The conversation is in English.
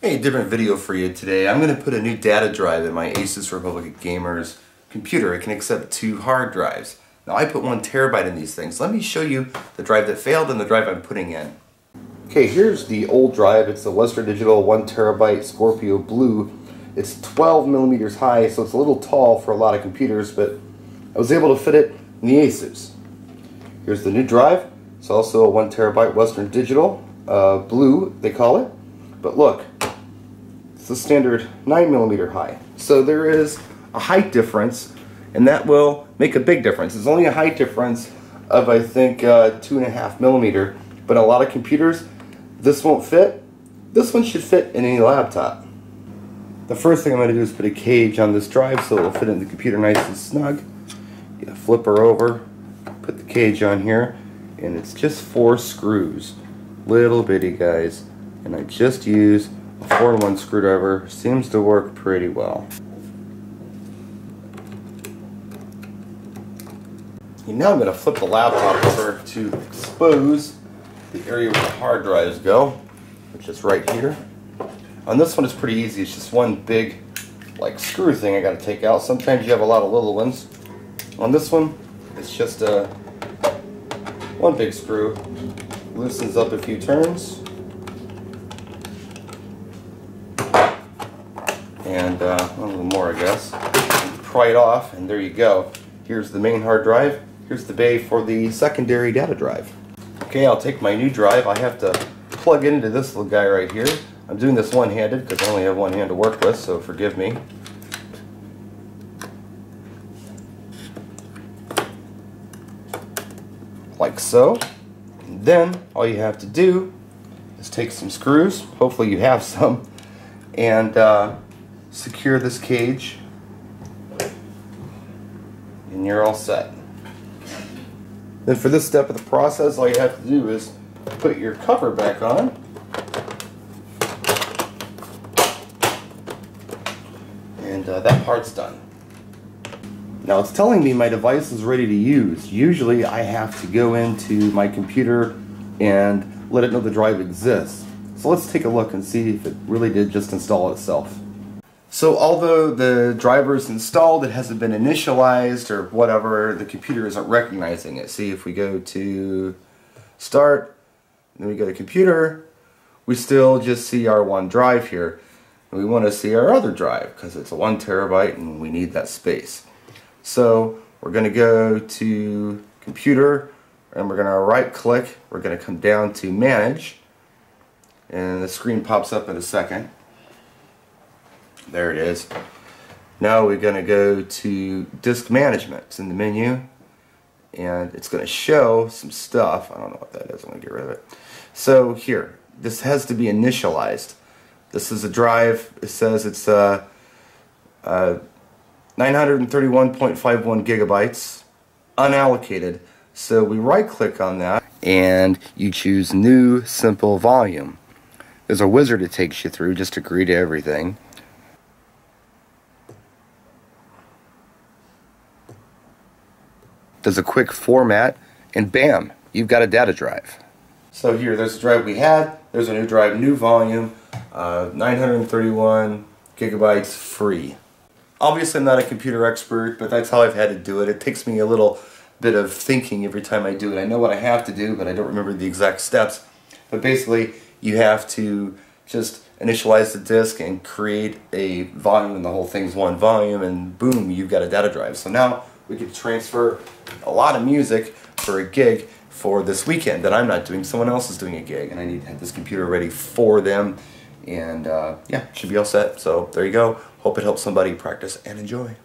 Hey, different video for you today. I'm going to put a new data drive in my Asus Republic of Gamers computer. It can accept 2 hard drives. Now I put 1 terabyte in these things. Let me show you the drive that failed and the drive I'm putting in. Okay, here's the old drive. It's the Western Digital 1 terabyte Scorpio Blue. It's 12 millimeters high, so it's a little tall for a lot of computers, but I was able to fit it in the Asus. Here's the new drive. It's also a 1 terabyte Western Digital Blue, they call it. But look, it's the standard 9 millimeter high. So there is a height difference, and that will make a big difference. It's only a height difference of, I think, 2.5 millimeter. But a lot of computers, this won't fit. This one should fit in any laptop. The first thing I'm going to do is put a cage on this drive so it'll fit in the computer nice and snug. You flip her over, put the cage on here, and it's just 4 screws. Little bitty guys. And I just use a 4-in-1 screwdriver. Seems to work pretty well. And now I'm going to flip the laptop over to expose the area where the hard drives go, which is right here. On this one it's pretty easy. It's just one big screw thing I got to take out. Sometimes you have a lot of little ones. On this one it's just one big screw. Loosens up a few turns. And a little more, I guess. Pry it off, and there you go. Here's the main hard drive. Here's the bay for the secondary data drive. Okay, I'll take my new drive. I have to plug it into this little guy right here. I'm doing this one-handed because I only have one hand to work with, so forgive me. Like so. And then all you have to do is take some screws, hopefully you have some, and secure this cage, and you're all set. Then for this step of the process, all you have to do is put your cover back on, and that part's done. Now it's telling me my device is ready to use. Usually I have to go into my computer and let it know the drive exists. So let's take a look and see if it really did just install itself. So although the driver is installed, it hasn't been initialized or whatever, the computer isn't recognizing it. See, if we go to Start, and then we go to Computer, we still just see our one drive here. And we want to see our other drive because it's a 1 terabyte and we need that space. So we're going to go to Computer, and we're going to right click, we're going to come down to Manage, and the screen pops up in a second. There it is. Now we're going to go to Disk Management. It's in the menu, and it's going to show some stuff. I don't know what that is. I'm going to get rid of it. So here, this has to be initialized. This is a drive. It says it's 931.51 gigabytes, unallocated. So we right click on that, and you choose New Simple Volume. There's a wizard it takes you through. Just agree to everything. Does a quick format, and bam, you've got a data drive. So here, there's the drive we had. There's a new drive, new volume, 931 gigabytes free. Obviously I'm not a computer expert, but that's how I've had to do it. It takes me a little bit of thinking every time I do it. I know what I have to do, but I don't remember the exact steps. But basically, you have to just initialize the disk and create a volume, and the whole thing's one volume, and boom, you've got a data drive. So now we can transfer a lot of music for a gig for this weekend that I'm not doing. Someone else is doing a gig, and I need to have this computer ready for them. And yeah, should be all set. So there you go. Hope it helps somebody practice and enjoy.